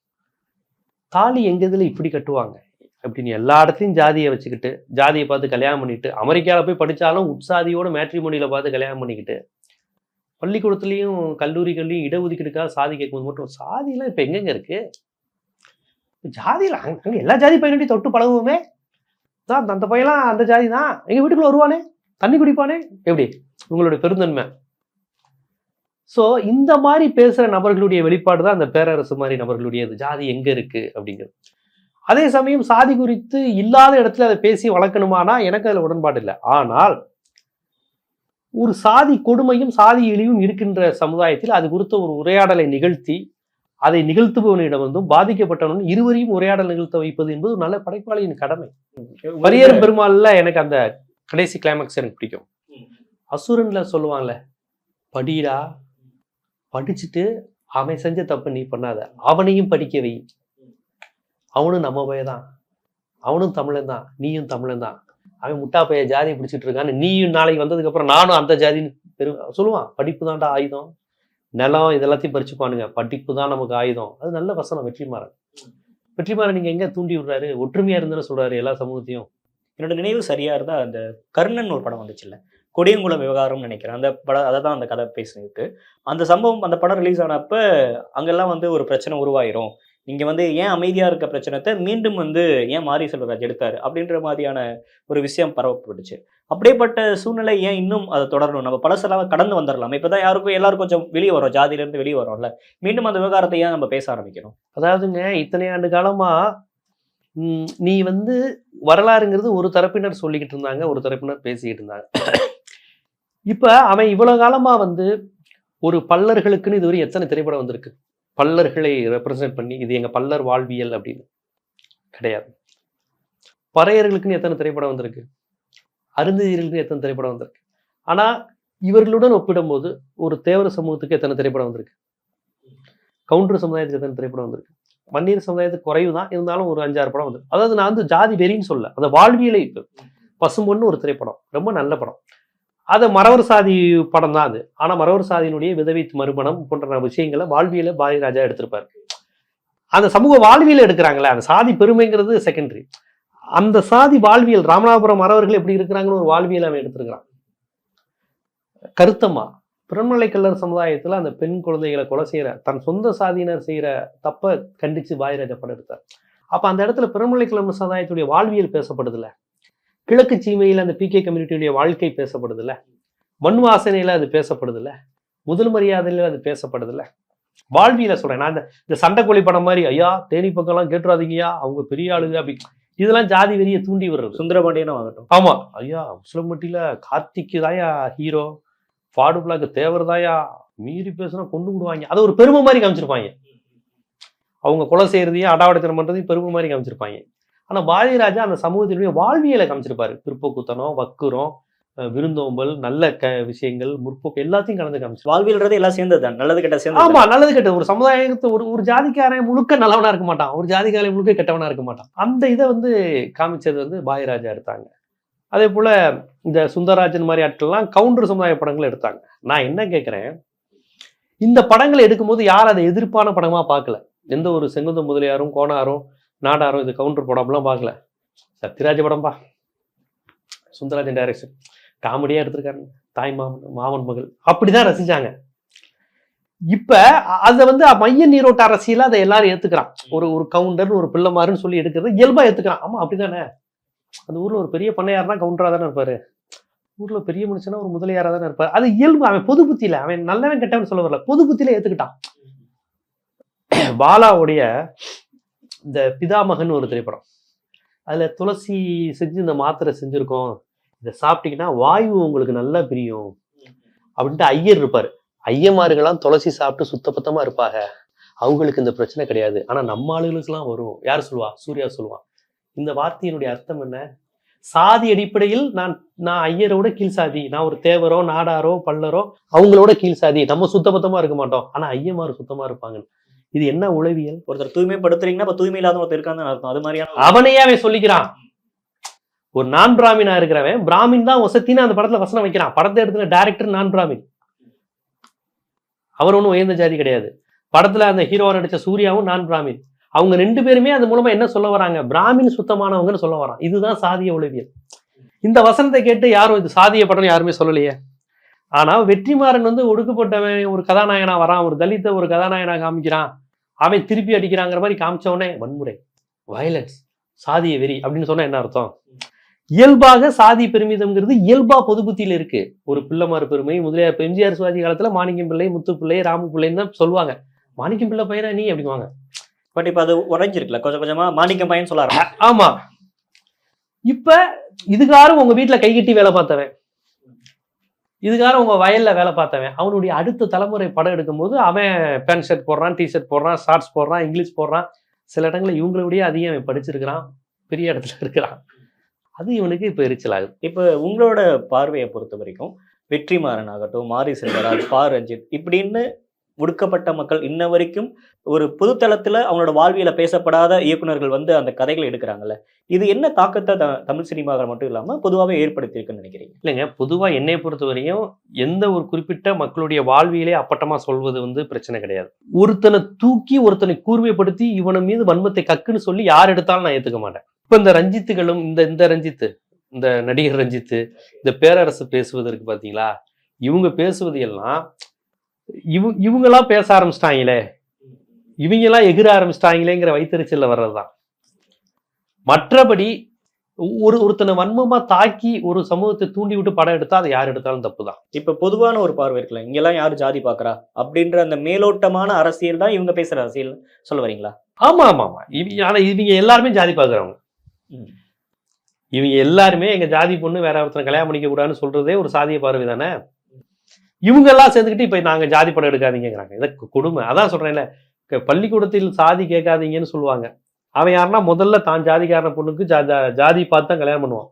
தாலி எங்க இதுல இப்படி கட்டுவாங்க அப்படின்னு எல்லா இடத்துலையும் ஜாதியை வச்சுக்கிட்டு, ஜாதியை பார்த்து கல்யாணம் பண்ணிட்டு, அமெரிக்காவில் போய் படித்தாலும் உட்சாதியோட மேட்ரிமோனியில் பார்த்து கல்யாணம் பண்ணிக்கிட்டு, பள்ளிக்கூடத்துலையும் கல்லூரிகள்லையும் இடஒதுக்கீடுக்காக சாதி கேட்கும்போது மட்டும் சாதியெல்லாம் இப்போ எங்கெங்க இருக்கு? ஜாதியில் அங்கே எல்லா ஜாதி பையன்கிட்டையும் தொட்டு பழகுவோமே, தான் அந்த பையன்லாம் அந்த ஜாதி தான், எங்கள் வீட்டுக்குள்ள வருவானே, தண்ணி குடிப்பானே, எப்படி உங்களுடைய பெருந்தன்மை. ஸோ இந்த மாதிரி பேசுகிற நபர்களுடைய வெளிப்பாடு தான் அந்த பேரரசு மாதிரி நபர்களுடைய ஜாதி எங்கே இருக்கு அப்படிங்கிறது. அதே சமயம் சாதி குறித்து இல்லாத இடத்துல அதை பேசி வளர்க்கணுமானா எனக்கு அதில் உடன்பாடு இல்லை. ஆனால் ஒரு சாதி கொடுமையும் சாதி இழிவும் இருக்கின்ற சமுதாயத்தில் அது குறித்த ஒரு உரையாடலை நிகழ்த்தி அதை நிகழ்த்துபவனிடம் வந்தும் பாதிக்கப்பட்டவனும் இருவரையும் உரையாடல் நிகழ்த்த வைப்பது என்பது ஒரு நல்ல படைப்பாளியின் கடமை. பரியேறும் பெருமாள்ல எனக்கு அந்த கடைசி கிளைமாக்ஸ் எனக்கு பிடிக்கும். அசுரன்ல சொல்லுவாங்கல்ல, படிடா, படிச்சுட்டு அவன் செஞ்ச தப்பு நீ பண்ணாத, அவனையும் படிக்க வை, அவனும் நம்ம பையதான், அவனும் தமிழன் தான், நீயும் தமிழன் தான், அவன் முட்டா பைய ஜாதியை பிடிச்சிட்டு இருக்கான்னு நீயும் நாளைக்கு வந்ததுக்கு அப்புறம் நானும் அந்த ஜாதின்னு சொல்லுவான். படிப்பு தான்டா ஆயுதம், நிலம் இதெல்லாத்தையும் பறிச்சுப்பானுங்க, படிப்பு தான் நமக்கு ஆயுதம். அது நல்ல வசனம். வெற்றிமாறன் நீங்க எங்க தூண்டி விடுறாரு? ஒற்றுமையா இருந்துன்னு சொல்றாரு எல்லா சமூகத்தையும். என்னோட நினைவு சரியா இருந்தா அந்த கர்ணன் ஒரு படம் வந்துச்சுல்ல, கொடியங்குளம் விவகாரம்னு நினைக்கிறேன். அந்த படம் அதை தான் அந்த கதை பேசிட்டு, அந்த சம்பவம் அந்த படம் ரிலீஸ் ஆனப்ப அங்கெல்லாம் வந்து ஒரு பிரச்சனை உருவாயிரும், நீங்க வந்து ஏன் அமைதியா இருக்க பிரச்சனத்தை மீண்டும் வந்து ஏன் மாரி செல்வராஜ் எடுத்தாரு அப்படின்ற மாதிரியான ஒரு விஷயம் பரவப்பட்டுச்சு. அப்படிப்பட்ட சூழ்நிலை ஏன் இன்னும் அதை தொடரணும்? நம்ம பழசெல்லாம் கடந்து வந்துடலாம். இப்பதான் எல்லாரும் கொஞ்சம் வெளியே வரும், ஜாதியில இருந்து வெளியே வரோம்ல, மீண்டும் அந்த விவகாரத்தை ஏன் நம்ம பேச ஆரம்பிக்கணும்? அதாவதுங்க, இத்தனை ஆண்டு காலமா நீ வந்து வரலாறுங்கிறது ஒரு தரப்பினர் சொல்லிக்கிட்டு இருந்தாங்க, ஒரு தரப்பினர் பேசிக்கிட்டு இருந்தாங்க. இப்ப அவன் இவ்வளவு காலமா வந்து ஒரு பல்லர்களுக்குன்னு இதுவரை எத்தனை திரைப்படம் வந்திருக்கு? பல்லர்களை ரெப்ரசன்ட் பண்ணி இது எங்க பல்லர் வாழ்வியல் அப்படின்னு கிடையாது. பறையர்களுக்குன்னு எத்தனை திரைப்படம் வந்திருக்கு? அருந்ததியர்களுக்கு எத்தனை திரைப்படம் வந்திருக்கு? ஆனா இவர்களுடன் ஒப்பிடும்போது ஒரு தேவர் சமூகத்துக்கு எத்தனை திரைப்படம் வந்திருக்கு? கவுண்டர் சமுதாயத்துக்கு எத்தனை திரைப்படம் வந்திருக்கு? வன்னியர் சமுதாயத்துக்கு குறைவு தான், இருந்தாலும் ஒரு 5-6 படம் வந்து. அதாவது நான் வந்து ஜாதி வெறின்னு சொல்ல, அந்த வாழ்வியலை பசும்பொன்னு ஒரு திரைப்படம், ரொம்ப நல்ல படம். அது மறவர் சாதி படம் தான் அது. ஆனா மறவர் சாதியினுடைய விதவை மறுமணம் போன்ற விஷயங்களை வாழ்வியல பாரதிராஜா எடுத்திருப்பாரு. அந்த சமூக வாழ்வியல எடுக்கிறாங்களே, அந்த சாதி பெருமைங்கிறது செகண்டரி. அந்த சாதி வாழ்வியல் ராமநாதபுரம் மறவர்கள் எப்படி இருக்கிறாங்கன்னு ஒரு வாழ்வியல் அவன் எடுத்திருக்கிறான். கருத்தம்மா பிறமலை கல்லர் சமுதாயத்துல அந்த பெண் குழந்தைகளை கொலை செய்யற தன் சொந்த சாதியினர் செய்யற தப்ப கண்டிச்சு பாரதிராஜா படம் எடுத்தார். அப்ப அந்த இடத்துல பிறமலை கல்லர் சமுதாயத்துடைய வாழ்வியல் பேசப்படுதுல்ல, கிழக்கு சீமையில அந்த பிகே கம்யூனிட்டியுடைய வாழ்க்கை பேசப்படுதுல்ல, மண் வாசனையில அது பேசப்படுதுல்ல, முதல் மரியாதையில அது பேசப்படுதுல்ல, வாழ்வியல சொல்றேன் நான். இந்த சண்டைக்கோழி படம் மாதிரி ஐயா தேனி பக்கம்லாம் கேட்டுறாதீங்கயா அவங்க பெரிய ஆளுங்க அப்படி, இதெல்லாம் ஜாதி வெறியை தூண்டி விடுறது. சுந்தரபாண்டியனும் ஆகட்டும். ஆமா, ஐயா முஸ்லிம்பட்டியில கார்த்திக்கு தாயா ஹீரோ, ஃபாடு பிளாக் தேவர் தாயா, மீறி பேசுனா கொண்டு விடுவாங்க, அதை ஒரு பெருமை மாதிரி காமிச்சிருப்பாங்க. அவங்க கொலை செய்யறதையும் அடாவடித்தனம் பண்றதையும் பெருமை மாதிரி காமிச்சிருப்பாங்க. ஆனா பாரதிராஜா அந்த சமூகத்தினுடைய வாழ்வியலை காமிச்சிருப்பாரு. பிற்போக்குத்தனம், வக்குரம், விருந்தோம்பல், நல்ல விஷயங்கள், முற்போக்கு எல்லாத்தையும் கலந்து காமிச்சு. வாழ்வியல்ன்றது எல்லாம் சேர்ந்தது தான், நல்லது கெட்ட சேர்ந்து. ஆமா, நல்லது கெட்ட ஒரு சமுதாயத்தை ஒரு ஜாதிக்காரன் முழுக்க நல்லவனா இருக்க மாட்டான், ஒரு ஜாதிக்காரன் முழுக்க கெட்டவனா இருக்க மாட்டான். அந்த இதை வந்து காமிச்சது வந்து பாரதிராஜா எடுத்தாங்க. அதே போல இந்த சுந்தரராஜன் மாதிரி ஆட்கள்லாம் கவுண்டர் சமுதாய படங்கள் எடுத்தாங்க. நான் என்ன கேட்கிறேன், இந்த படங்களை எடுக்கும்போது யார் அதை எதிர்ப்பான படமா பார்க்கல. எந்த ஒரு செங்குந்த முதலியாரும் கோனாரும் நாடாரும் இது கவுண்டர் படம்லாம் பார்க்கல. சத்யராஜ் படம்பா, சுந்தரராஜன் டைரக்ஷன், காமெடியா எடுத்திருக்காரு, தாய் மாமன் மகள், அப்படிதான் ரசிச்சாங்க. இப்ப அதை வந்து மைய நீரோட்ட அரசியல அதை எல்லாரும் ஏத்துக்கிறான். ஒரு கவுண்டர் ஒரு பிள்ளைமாருன்னு சொல்லி எடுக்கிறது இயல்பா ஏத்துக்கிறான். ஆமா அப்படிதானே, அந்த ஊர்ல ஒரு பெரிய பண்ணையாருனா கவுண்டரா தானே இருப்பாரு, ஊர்ல பெரிய மனுஷனா ஒரு முதலியாரா தானே இருப்பாரு. அது இயல்பு. அவன் பொது புத்தியில, அவன் நல்லவன் கெட்டவன் சொல்ல வரல, பொது புத்தியில ஏத்துக்கிட்டான். பாலாவுடைய இந்த பிதாமகன் ஒரு திரைப்படம், அதுல துளசி செஞ்சு இந்த மாத்திரை செஞ்சிருக்கோம், இதை சாப்பிட்டீங்கன்னா வாயு உங்களுக்கு நல்லா பிரியும் அப்படின்ட்டு ஐயர் இருப்பாரு. ஐயமார்கள்லாம் துளசி சாப்பிட்டு சுத்தபத்தமா இருப்பாங்க, அவங்களுக்கு இந்த பிரச்சனை கிடையாது. ஆனா நம்ம ஆளுகளுக்கெல்லாம் வரும். யார் சொல்லுவா? சூர்யா சொல்லுவான். இந்த வார்த்தையினுடைய அர்த்தம் என்ன? சாதி அடிப்படையில் நான் ஐயரோட கீழ் சாதி, நான் ஒரு தேவரோ நாடாரோ பல்லரோ அவங்களோட கீழ் சாதி, நம்ம சுத்தபத்தமா இருக்க மாட்டோம், ஆனா ஐயமாறு சுத்தமா இருப்பாங்க. இது என்ன உளவியல்? ஒருத்தர் தூய்மைப்படுத்துறீங்கன்னா அப்ப தூய்மை இல்லாத ஒருத்தர் இருக்கான்னு அர்த்தம். அது மாதிரியான அவனையே அவன் சொல்லிக்கிறான். ஒரு நான் பிராமினா இருக்கிறவன் பிராமின் தான் வசத்தின்னு அந்த படத்துல வசனம் வைக்கிறான். படத்தை எடுத்துல டைரக்டர் நான் பிராமின், அவர் ஒன்றும் உயர்ந்த ஜாதி கிடையாது. படத்துல அந்த ஹீரோவை நடிச்ச சூர்யாவும் நான் பிராமின். அவங்க ரெண்டு பேருமே அது மூலமா என்ன சொல்ல வராங்க? பிராமின் சுத்தமானவங்கன்னு சொல்ல வரான். இதுதான் சாதிய உளவியல். இந்த வசனத்தை கேட்டு யாரும் இது சாதிய படம் யாருமே சொல்லலையே. ஆனா வெற்றிமாறன் வந்து ஒடுக்கப்பட்டவன் ஒரு கதாநாயகனா வரான், ஒரு தலித்த ஒரு கதாநாயகனா காமிக்கிறான், அவன் திருப்பி அடிக்கிறாங்கிற மாதிரி காமிச்ச உடனே வன்முறை, வயலன்ஸ், சாதிய வெறி அப்படின்னு சொன்னா என்ன அர்த்தம்? இயல்பாக சாதி பெருமிதம்ங்கிறது இயல்பா பொது புத்தியில இருக்கு. ஒரு பிள்ளைமாறு பெருமை, முதலியார் எம்ஜிஆர் சிவாஜி காலத்துல மாணிக்கம் பிள்ளை, முத்து பிள்ளை, ராமு பிள்ளைன்னு தான் சொல்லுவாங்க. மாணிக்கம் பிள்ளை பையனா நீ அப்படிங்குவாங்க. பட் இப்ப அது உறைஞ்சிருக்குல்ல, கொஞ்சம் கொஞ்சமா மாணிக்கம் பையன் சொல்ல. ஆமா, இப்ப இதுக்காரும் உங்க வீட்டுல கைகட்டி வேலை பார்த்தவன், இதுக்காரும் உங்க வயல்ல வேலை பார்த்தவன், அவனுடைய அடுத்த தலைமுறை படம் எடுக்கும்போது அவன் பேண்ட் ஷர்ட் போடுறான், டிஷர்ட் போடுறான், ஷார்ட்ஸ் போடுறான், இங்கிலீஷ் போடுறான், சில இடங்களில் இவங்களை விட அதிகம் அவன் படிச்சிருக்கிறான், பெரிய இடத்துல இருக்கிறான். அது இவனுக்கு இப்ப எரிச்சல் ஆகுது. இப்ப உங்களோட பார்வையை பொறுத்த வரைக்கும் வெற்றிமாறன் ஆகட்டும், மாரி செல்வராஜ், பா ரஞ்சித் இப்படின்னு ஒடுக்கப்பட்ட மக்கள் இன்ன வரைக்கும் ஒரு பொதுத்தளத்துல அவங்களோட வாழ்வியல பேசப்படாத இயக்குநர்கள் வந்து அந்த கதைகளை எடுக்கிறாங்கல்ல, இது என்ன தாக்கத்தை தமிழ் சினிமாவில் மட்டும் இல்லாம பொதுவாகவே ஏற்படுத்தியிருக்குன்னு நினைக்கிறீங்க? இல்லைங்க, பொதுவா என்னை பொறுத்த வரையும் எந்த ஒரு குறிப்பிட்ட மக்களுடைய வாழ்வியலே அப்பட்டமா சொல்வது வந்து பிரச்சனை கிடையாது. ஒருத்தனை தூக்கி ஒருத்தனை கூர்மைப்படுத்தி இவன மீது வன்மத்தை கக்குன்னு சொல்லி யார் எடுத்தாலும் நான் ஏத்துக்க மாட்டேன். இப்ப இந்த ரஞ்சித்துகளும் இந்த ரஞ்சித்து, இந்த நடிகர் ரஞ்சித்து, இந்த பேரரசு பேசுவதற்கு பாத்தீங்களா, இவங்க பேசுவது எல்லாம் இவங்களா பேச ஆரம்பிச்சிட்டாங்களே, இவங்கெல்லாம் எகிர ஆரம்பிச்சிட்டாங்களேங்கிற வைத்தறிச்சல்ல வர்றதுதான். மற்றபடி ஒருத்தனை வன்மமா தாக்கி ஒரு சமூகத்தை தூண்டி விட்டு படம் எடுத்தா அது யார் எடுத்தாலும் தப்புதான். இப்ப பொதுவான ஒரு பார்வை இருக்குல்ல, இங்கெல்லாம் யாரு ஜாதி பாக்குறா அப்படின்ற அந்த மேலோட்டமான அரசியல் தான் இவங்க பேசுற அரசியல் சொல்ல வரீங்களா? ஆமா ஆமா ஆமா. ஆனா இவங்க எல்லாருமே ஜாதி பாக்குறவங்க. இவங்க எல்லாருமே எங்க ஜாதி பொண்ணு வேற ஒருத்தனை கல்யாணம் பண்ணிக்க கூடாதுன்னு சொல்றதே ஒரு சாதிய பார்வை தானே. இவங்க எல்லாம் சேர்ந்துக்கிட்டு இப்ப நாங்க ஜாதி படம் எடுக்காதீங்கிறாங்க. இதை கொடுமை. அதான் சொல்றேன்ல, பள்ளிக்கூடத்தில் சாதி கேட்காதீங்கன்னு சொல்லுவாங்க. அவன் யாருன்னா முதல்ல தான் ஜாதிக்காரன பொண்ணுக்கு ஜாதி பார்த்து தான் கல்யாணம் பண்ணுவான்.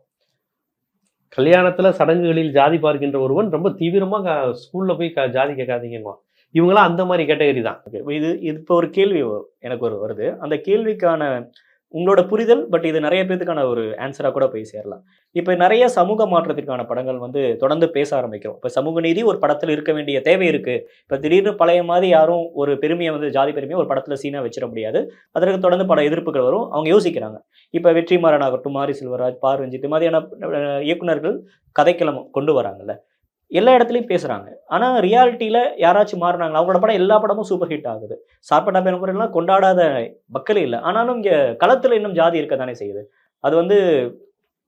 கல்யாணத்துல சடங்குகளில் ஜாதி பார்க்கின்ற ஒருவன் ரொம்ப தீவிரமா ஸ்கூல்ல போய் ஜாதி கேட்காதீங்கன்னுவான். இவங்களாம் அந்த மாதிரி கேட்டகரி தான். இது இப்போ ஒரு கேள்வி எனக்கு வருது. அந்த கேள்விக்கான உங்களோட புரிதல், பட் இது நிறைய பேத்துக்கான ஒரு ஆன்சரா கூட போய் சேரலாம். இப்ப நிறைய சமூக மாற்றத்திற்கான படங்கள் வந்து தொடர்ந்து பேச ஆரம்பிக்கிறோம். இப்ப சமூக நீதி ஒரு படத்துல இருக்க வேண்டிய தேவை இருக்கு. இப்ப திடீர்னு பழைய மாதிரி யாரும் ஒரு பெருமையை வந்து ஜாதி பெருமையை ஒரு படத்துல சீனா வச்சிட முடியாது. அதற்கு தொடர்ந்து பட எதிர்ப்புகள் வரும். அவங்க யோசிக்கிறாங்க. இப்ப வெற்றிமாறன் ஆகட்டும், மாரி செல்வராஜ், பா. ரஞ்சித் இது மாதிரியான இயக்குனர்கள் கதைக்களம் கொண்டு வராங்கல்ல. எல்லா இடத்துலயும் பேசுறாங்க. ஆனா ரியாலிட்டியில யாராச்சும் மாறுனாங்களா? அவங்களோட படம் எல்லா படமும் சூப்பர் ஹிட் ஆகுது. சார்பட்டா பெரும்புரெல்லாம் கொண்டாடாத மக்களே இல்ல. ஆனாலும் இங்க களத்துல இன்னும் ஜாதி இருக்க தானே செய்யுது. அது வந்து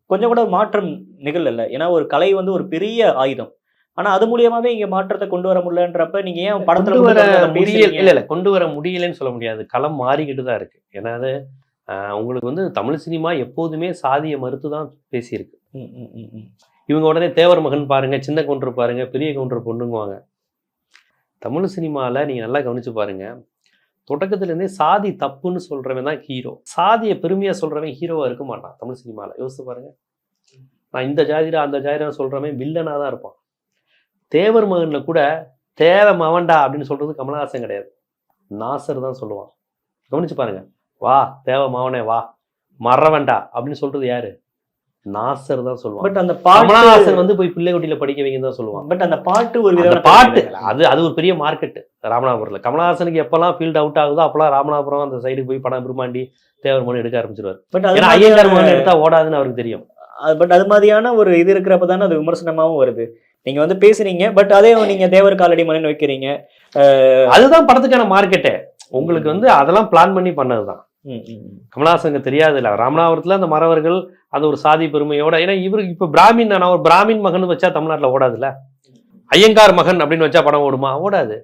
கொஞ்சம் கூட மாற்றம் நிகழல. ஏன்னா ஒரு கலை வந்து ஒரு பெரிய ஆயுதம். ஆனா அது மூலியமாவே இங்க மாற்றத்த கொண்டு வர முடியலன்றப்ப நீங்க ஏன் படத்துல கொண்டு வர மட்டும் அத முடியல பேசுறீங்க? இல்ல இல்ல கொண்டு வர முடியலன்னு சொல்ல முடியாது. களம் மாறிக்கிட்டு தான் இருக்கு. ஏன்னா அது உங்களுக்கு வந்து தமிழ் சினிமா எப்போதுமே சாதிய மறுத்து தான் பேசியிருக்கு. ம், ம், ம், ம். இவங்க உடனே தேவர் மகன் பாருங்க, சின்ன கவுண்டர் பாருங்க, பெரிய கவுண்டர் பொண்ணுங்குவாங்க. தமிழ் சினிமால நீங்க நல்லா கவனிச்சு பாருங்க. தொடக்கத்துல இருந்தே சாதி தப்புன்னு சொல்றவன் தான் ஹீரோ. சாதியை பெருமையா சொல்றவன் ஹீரோவா இருக்க மாட்டான் தமிழ் சினிமால. யோசிச்சு பாருங்க. நான் இந்த ஜாதிடா அந்த ஜாதிடா சொல்றவன் வில்லனா தான் இருப்பான். தேவர் மகன்ல கூட தேவ மவன்டா அப்படின்னு சொல்றது கமலஹாசன் கிடையாது. நாசர் தான் சொல்லுவான். கவனிச்சு பாருங்க. வா தேவ மவனே வா, மறவன்டா அப்படின்னு சொல்றது யாரு? நாசர் தான் சொல்லுவான். பட் அந்த பாட்டு கமலஹாசன் வந்து போய் பிள்ளைக்குட்டியில படிக்க வைங்கன்னு தான் சொல்லுவான். பட் அந்த பாட்டு ஒரு அந்த விதமான பாட்டு அது ஒரு பெரிய மார்க்கெட் ராமநாதபுரத்துல. கமலஹாசனுக்கு எப்பெல்லாம் ஃபீல்ட் அவுட் ஆகுதோ அப்பெல்லாம் ராமநாதபுரம் அந்த சைடுக்கு போய் படம் பிரம்மாண்டி தேவர் மகன் எடுக்க ஆரம்பிச்சிருவாரு. பட் அது ஏன்னா ஐயங்கார் மகன் எடுத்தா ஓடாதுன்னு அவருக்கு தெரியும். பட் அது மாதிரியான ஒரு இது இருக்கிறப்ப தானே அது விமர்சனமாவும் வருது. நீங்க வந்து பேசுறீங்க, பட் அதே நீங்க தேவர் காலடி மகன் வைக்கிறீங்க. அதுதான் படத்துக்கான மார்க்கெட்டே. உங்களுக்கு வந்து அதெல்லாம் பிளான் பண்ணி பண்ணதுதான். கமலஹாசனுக்கு தெரியாது இல்ல. ராமநாதபுரத்துல அந்த மறவர்கள் அந்த ஒரு சாதி பெருமையோட, ஏன்னா இவருக்கு இப்ப பிராமின் நான் ஒரு பிராமின் மகன் வச்சா தமிழ்நாட்டுல ஓடாதுல்ல. ஐயங்கார் மகன் அப்படின்னு வச்சா படம் ஓடுமா? ஓடாது.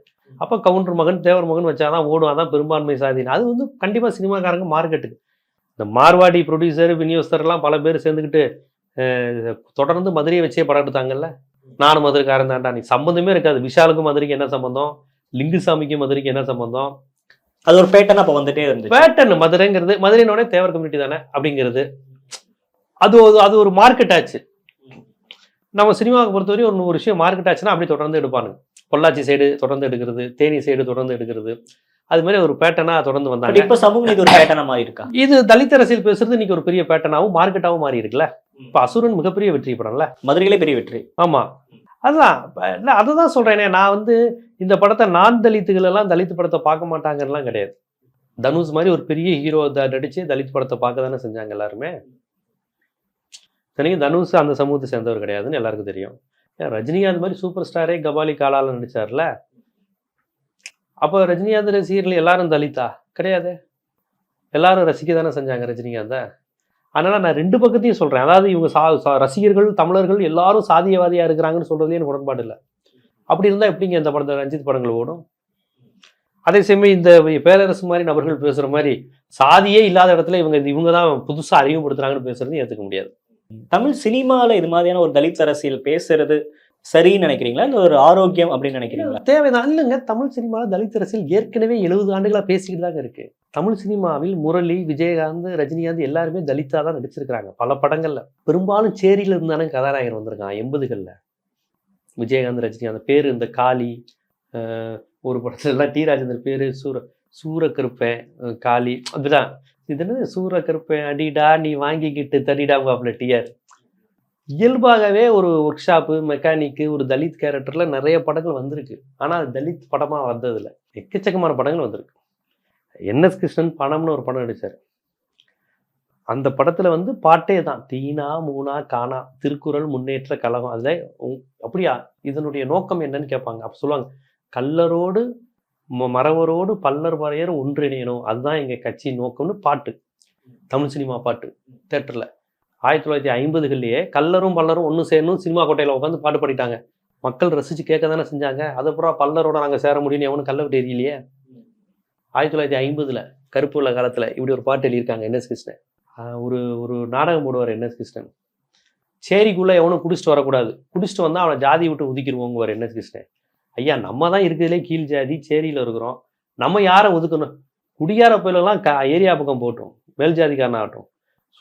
அப்ப கவுண்டர் மகன் தேவர் மகன் வச்சாதான் ஓடும். அதான் பெரும்பான்மை சாதி. அது வந்து கண்டிப்பா சினிமாக்காரங்க மார்க்கெட்டுக்கு. இந்த மார்வாடி ப்ரொடியூசர் விநியோகஸ்தர் எல்லாம் பல பேர் சேர்ந்துக்கிட்டு தொடர்ந்து மதுரையை வச்சே படம் எடுத்தாங்கல்ல. நானும் மதுரைக்காரன் தான்டா. நீ சம்பந்தமே இருக்காது. விஷாலுக்கும் மதுரைக்கு என்ன சம்பந்தம்? லிங்குசாமிக்கும் மதுரைக்கு என்ன சம்பந்தம்? அது ஒரு பேட்டர்ன் அப்ப வந்துட்டே இருந்துச்சு. பேட்டர்ன் மதுரைங்கிறது மதுரையினோட தேவர் கம்யூனிட்டி தானே அப்படிங்கிறது அது ஒரு மார்க்கெட் ஆச்சு. நம்ம சினிமாவுக்கு பொறுத்தவரை ஒரு விஷயம் மார்க்கெட் ஆச்சுன்னா அப்படி தொடர்ந்து எடுப்பானுங்க. பொள்ளாச்சி சைடு தொடர்ந்து எடுக்கிறது, தேனி சைடு தொடர்ந்து எடுக்கிறது, அது மாதிரி ஒரு பேட்டர்னா தொடர்ந்து வந்தாங்க. இப்ப சமூக நீதி ஒரு பேட்டர்னா மாறி இருக்கா? இது தலித் அரசியல் பேசுறது இன்னைக்கு ஒரு பெரிய பேட்டர்னாவும் மார்க்கெட்டாவும் மாறி இருக்குல்ல. இப்ப அசுரன் மிகப்பெரிய வெற்றி படம்ல, மதுரையிலே பெரிய வெற்றி. ஆமா, அதுதான் இல்ல அதுதான் சொல்றேனே. நான் வந்து இந்த படத்தை நான் தலித்துகள் எல்லாம் தலித் படத்தை பார்க்க மாட்டாங்கலாம் கிடையாது. தனுஷ் மாதிரி ஒரு பெரிய ஹீரோ நடிச்சு தலித் படத்தை பார்க்க தானே செஞ்சாங்க எல்லாருமே. சரிங்க, தனுஷ் அந்த சமூகத்தை சேர்ந்தவர் கிடையாதுன்னு எல்லாருக்கும் தெரியும். ரஜினிகாந்த் மாதிரி சூப்பர் ஸ்டாரே கபாலி காலால நடிச்சார்ல. அப்போ ரஜினிகாந்த் ரசிகர்கள் எல்லாரும் தலித்தா? கிடையாது. எல்லாரும் ரசிக்க தானே செஞ்சாங்க ரஜினிகாந்த. அதனால நான் ரெண்டு பக்கத்தையும் சொல்றேன். அதாவது இவங்க ரசிகர்கள் தமிழர்கள் எல்லாரும் சாதியவாதியா இருக்கிறாங்கன்னு சொல்றதுலேயே எனக்கு உடன்பாடு இல்லை. அப்படி இருந்தா எப்படிங்க இந்த படத்தை ரஞ்சித் படங்கள் ஓடும்? அதே சமயம் இந்த பேரரசு மாதிரி நபர்கள் பேசுற மாதிரி சாதியே இல்லாத இடத்துல இவங்க தான் புதுசா அறிமுகப்படுத்துறாங்கன்னு பேசுறது ஏற்றுக்க முடியாது. தமிழ் சினிமால இது மாதிரியான ஒரு தலித் அரசியல் பேசுறது சரின்னு நினைக்கிறீங்களா, இல்ல ஒரு ஆரோக்கியம் அப்படின்னு நினைக்கிறீங்களா? தேவைதான் இல்லைங்க. தமிழ் சினிமாவில் தலித் அரசியல் ஏற்கனவே 70 ஆண்டுகளா பேசிக்கிட்டு தாங்க இருக்கு. தமிழ் சினிமாவில் முரளி, விஜயகாந்த், ரஜினிகாந்த் எல்லாருமே தலித்தா தான் நடிச்சிருக்கிறாங்க பல படங்கள்ல. பெரும்பாலும் சேரியில இருந்தானே கதாநாயகர் வந்திருக்கான் 80களில். விஜயகாந்த், ரஜினிகாந்த் பேரு இந்த காளி, ஒரு படத்துல எல்லாம் டி ராஜேந்தர் பேரு சூரக்கருப்பேன், காளி, அப்படிதான். இது என்னது சூரக்கருப்பேன் அடிடா நீ வாங்கிக்கிட்டு தடிடாங்க டிஆர். இயல்பாகவே ஒரு ஒர்க் ஷாப்பு மெக்கானிக்கு ஒரு தலித் கேரக்டர்ல நிறைய படங்கள் வந்திருக்கு. ஆனா அது தலித் படமா வந்ததில்லை. எக்கச்சக்கமான படங்கள் வந்திருக்கு. என்எஸ் கிருஷ்ணன் பணம்னு ஒரு படம் நடிச்சார். அந்த படத்துல வந்து பாட்டே தான் தீனா மூனா காணா திருக்குறள் முன்னேற்ற கழகம். அதுல அப்படியா இதனுடைய நோக்கம் என்னன்னு கேட்பாங்க. அப்ப சொல்லுவாங்க, கல்லரோடு மறவரோடு பல்லர் வரையர் ஒன்றிணையணும், அதுதான் எங்க கட்சி நோக்கம்னு பாட்டு. தமிழ் சினிமா பாட்டு தேட்டர்ல 1950களிலேயே கல்லரும் பல்லரும் ஒன்று சேரணும் சினிமா கோட்டையில் உட்காந்து பாட்டு பாடிட்டாங்க. மக்கள் ரசிச்சு கேட்க தானே செஞ்சாங்க. அதுக்கப்புறம் பல்லரோட நாங்கள் சேர முடியும்னு எவனும் கல்ல விட்டு எரியலையே. 1950 கருப்பு உள்ள காலத்தில் இப்படி ஒரு பாட்டு எழுதியிருக்காங்க என்எஸ் கிருஷ்ணன். ஒரு நாடகம் போடுவார் என்எஸ் கிருஷ்ணன். சேரிக்குள்ளே எவனும் குடிச்சிட்டு வரக்கூடாது, குடிச்சிட்டு வந்தால் அவனை ஜாதி விட்டு ஒதுக்கிடுவோங்குவார் என்எஸ் கிருஷ்ணன். ஐயா நம்ம தான் இருக்கிறதுலே கீழ் ஜாதி சேரியில் இருக்கிறோம், நம்ம யாரை ஒதுக்கணும்? குடியார பயிலெல்லாம் ஏரியா பக்கம் போட்டோம், மேல் ஜாதிக்காரன் ஆகட்டும்,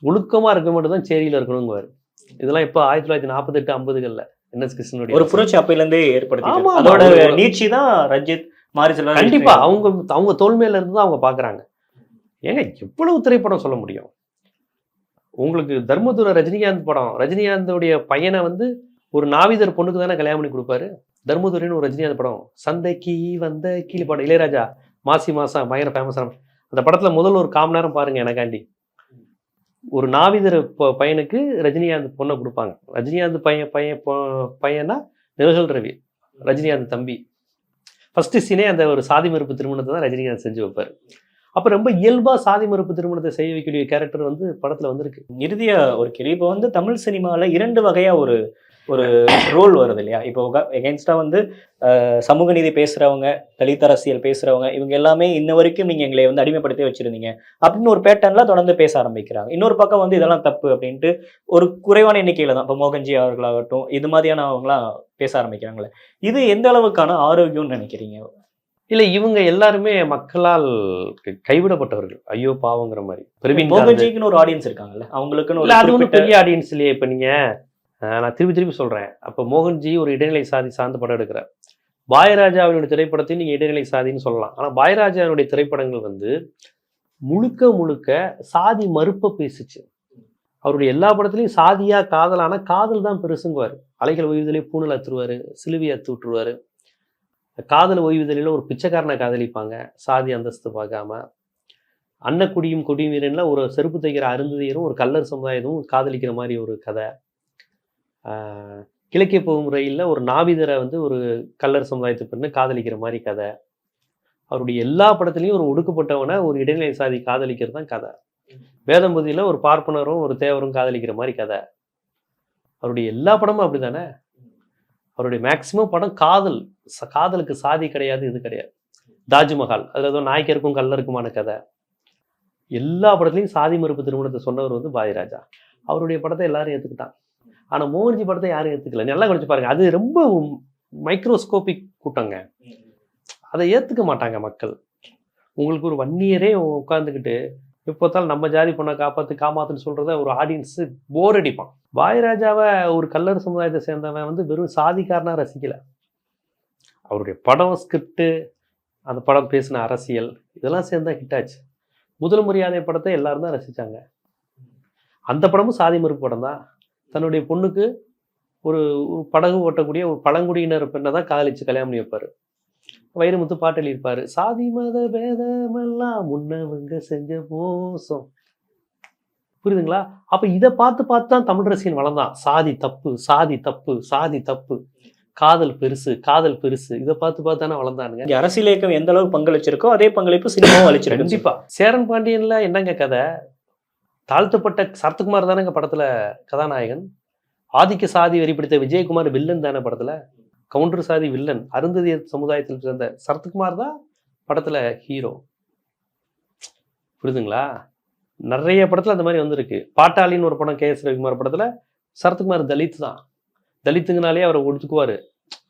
ஒழுக்கமா இருக்க மட்டும் தான் சேரியில இருக்கணுங்குவாரு. இதெல்லாம் இப்போ 1948 50களில் என்எஸ் கிருஷ்ணனுடைய ஒரு புரட்சி அப்பையிலேருந்தே ஏற்படுத்தி அதோட நீட்சி தான் ரஞ்சித் மாரி செல்வராஜ். கண்டிப்பா அவங்க தோல்மையில இருந்து தான் அவங்க பாக்குறாங்க. ஏங்க எவ்வளவு திரைப்படம் சொல்ல முடியும்? உங்களுக்கு தர்மதுரை ரஜினிகாந்த் படம். ரஜினிகாந்தோடைய பையனை வந்து ஒரு நாவிதர் பொண்ணுக்கு தானே கல்யாணம் பண்ணி கொடுப்பாரு. தர்மதுரைன்னு ஒரு ரஜினிகாந்த் படம். சந்தைக்கு வந்த கீழ் படம் இளையராஜா மாசி மாசம் பயங்கர ஃபேமஸான அந்த படத்துல முதல் ஒரு 1/4 மணி நேரம் பாருங்க எனக்காண்டி. ஒரு நாவிதர் பையனுக்கு ரஜினிகாந்த் பொண்ணை கொடுப்பாங்க. ரஜினிகாந்த் பையனா நிழல் ரவி, ரஜினிகாந்த் தம்பி. ஃபர்ஸ்ட் சீனே அந்த ஒரு சாதி மறுப்பு திருமணத்தை தான் ரஜினிகாந்த் செஞ்சு வைப்பாரு. அப்ப ரொம்ப இயல்பா சாதி மறுப்பு திருமணத்தை செய்ய வைக்கக்கூடிய கேரக்டர் வந்து படத்துல வந்திருக்கு. இறுதியா ஒரு கேள்வி. இப்போ வந்து தமிழ் சினிமாவில் 2 வகையா ஒரு ஒரு ரோல் வருது இல்லையா? இப்போ எகென்ஸ்டா வந்து சமூக நீதி பேசுறவங்க, தலித் அரசியல் பேசுறவங்க, இவங்க எல்லாமே இன்ன வரைக்கும் நீங்க எங்களை வந்து அடிமைப்படுத்தி வச்சிருந்தீங்க அப்படின்னு ஒரு பேட்டர்ன்ல தொடர்ந்து பேச ஆரம்பிக்கிறாங்க. இன்னொரு பக்கம் வந்து இதெல்லாம் தப்பு அப்படின்ட்டு ஒரு குறைவான எண்ணிக்கையில தான் இப்போ மோகன்ஜி அவர்களாகட்டும் இது மாதிரியானவங்களாம் பேச ஆரம்பிக்கிறாங்களே, இது எந்த அளவுக்கான ஆரோக்கியம்னு நினைக்கிறீங்க? இல்ல இவங்க எல்லாருமே மக்களால் கைவிடப்பட்டவர்கள். ஐயோ பாவங்கிற மாதிரி. பிரவீன் காந்த் மோகன்ஜிக்குன்னு ஒரு ஆடியன்ஸ் இருக்காங்கல்ல, அவங்களுக்குன்னு இல்ல ஒரு அது ஒன்றும் குறிப்பிட்ட பெரிய ஆடியன்ஸ் இல்லையே. இப்ப நீங்க நான் திருப்பி சொல்றேன். அப்ப மோகன்ஜி ஒரு இடைநிலை சாதி சார்ந்த படம் எடுக்கிறார். பாயராஜாவினுடைய திரைப்படத்தையும் நீங்க இடைநிலை சாதின்னு சொல்லலாம். ஆனா பாயராஜாவினுடைய திரைப்படங்கள் வந்து முழுக்க முழுக்க சாதி மறுப்பை பேசுச்சு. அவருடைய எல்லா படத்துலையும் சாதியா காதலான காதல் தான் பெருசுங்குவார். அலைகள் ஓய்வுதலே பூணல் அத்துருவாரு, சிலுவை அத்து விட்டுருவாரு. காதல் ஓய்வுதலில் ஒரு பிச்சைக்காரனை காதலிப்பாங்க சாதி அந்தஸ்து பார்க்காம. அன்னக்குடியும் கொடியும் வீரன்ல ஒரு செருப்பு தைக்கிற அருந்ததியரும் ஒரு கல்லர் சமுதாயமும் காதலிக்கிற மாதிரி ஒரு கதை. கிழக்கே போகும் ரயிலில் ஒரு நாவிதரை வந்து ஒரு கல்லர் சமுதாயத்து பெண்ணு காதலிக்கிற மாதிரி கதை. அவருடைய எல்லா படத்துலையும் ஒரு ஒடுக்கப்பட்டவனை ஒரு இடைநிலை சாதி காதலிக்கிறது தான் கதை. வேதம்பதியில் ஒரு பார்ப்பனரும் ஒரு தேவரும் காதலிக்கிற மாதிரி கதை. அவருடைய எல்லா படமும் அப்படிதானே. அவருடைய மேக்சிமம் படம் காதல். காதலுக்கு சாதி கிடையாது, இது கிடையாது. தாஜ்மஹால் அதில் ஏதோ நாய்க்கருக்கும் கல்லருக்குமான கதை. எல்லா படத்துலையும் சாதி மறுப்பு திருமணத்தை சொன்னவர் வந்து பாரதிராஜா. அவருடைய படத்தை எல்லாரும் ஏற்றுக்கிட்டான். ஆனால் மோகன்ஜி படத்தை யாரும் ஏற்றுக்கல. நல்லா கொஞ்சம் பாருங்க, அது ரொம்ப மைக்ரோஸ்கோபிக் கூட்டங்க. அதை ஏற்றுக்க மாட்டாங்க மக்கள். உங்களுக்கு ஒரு வன்னியரே உட்காந்துக்கிட்டு எப்போத்தாலும் நம்ம ஜாதி பொண்ணை காப்பாத்துன்னு சொல்றத ஒரு ஆடியன்ஸு போர் அடிப்பான். பாரதிராஜாவை ஒரு கல்லர் சமுதாயத்தை சேர்ந்தவன் வந்து வெறும் சாதிக்காரனா ரசிக்கல. அவருடைய படம், ஸ்கிரிப்டு, அந்த படம் பேசின அரசியல் இதெல்லாம் சேர்ந்தா ஹிட் ஆச்சு. முதல் மரியாதை படத்தை எல்லாரும் தான் ரசித்தாங்க. அந்த படமும் சாதி மறுப்பு படம் தான். தன்னுடைய பொண்ணுக்கு ஒரு படகு ஓட்டக்கூடிய ஒரு பழங்குடியினர் பெண்ணை தான் காதலிச்சு கல்யாணம் பண்ணி வைப்பார். வைரமுத்து பாட்டு எழுதியிருப்பார். சாதி மத பேதமெல்லாம் முன்னவங்க செஞ்ச மோசம். புரியுதுங்களா? அப்போ இதை பார்த்து தான் தமிழ் ரசிகன் வளர்ந்தான். சாதி தப்பு, சாதி தப்பு, சாதி தப்பு, காதல் பெருசு, காதல் பெருசு, இதை பார்த்து தானே வளர்ந்தானுங்க. இங்க அரசியல் இயக்கம் எந்த அளவுக்கு பங்களிச்சிருக்கோ அதே பங்களிப்பு சினிமாவும் அளிச்சிருக்கு. கண்டிப்பா. சேரன் பாண்டியன்ல என்னங்க கதை? தாழ்த்தப்பட்ட சரத்குமார் தானேங்க படத்துல கதாநாயகன். ஆதிக்க சாதி வெறி பிடித்த விஜயகுமார் வில்லன் தானே படத்துல. கவுண்டர் சாதி வில்லன். அருந்ததியர் சமுதாயத்தில் சேர்ந்த சரத்குமார் தான் படத்துல ஹீரோ. புரியுதுங்களா? நிறைய படத்துல அந்த மாதிரி வந்திருக்கு. பாட்டாளின்னு ஒரு படம் KS ரவிக்குமார் படத்துல சரத்குமார் தலித் தான். தலித்துங்கனாலே அவரை ஒடுக்குவாரு.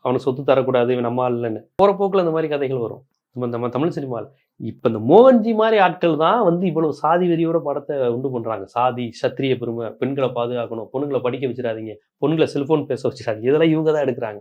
அவனுக்கு சொத்து தரக்கூடாது, இவன் நம்ம இல்லைன்னு. போற போக்குல அந்த மாதிரி கதைகள் வரும் நம்ம தமிழ் சினிமாவில். இப்ப இந்த மோகன்ஜி மாதிரி ஆட்கள் தான் வந்து இவ்வளவு சாதி வெறியோட படத்தை உண்டு பண்றாங்க. சாதி, சத்திரிய பெருமை, பெண்களை பாதுகாக்கணும், பொண்ணுங்களை படிக்க வச்சிடாதீங்க, பொண்ணுங்களை செல்போன் பேச வச்சிடாதீங்க, இதெல்லாம் இவங்க தான் எடுக்கிறாங்க.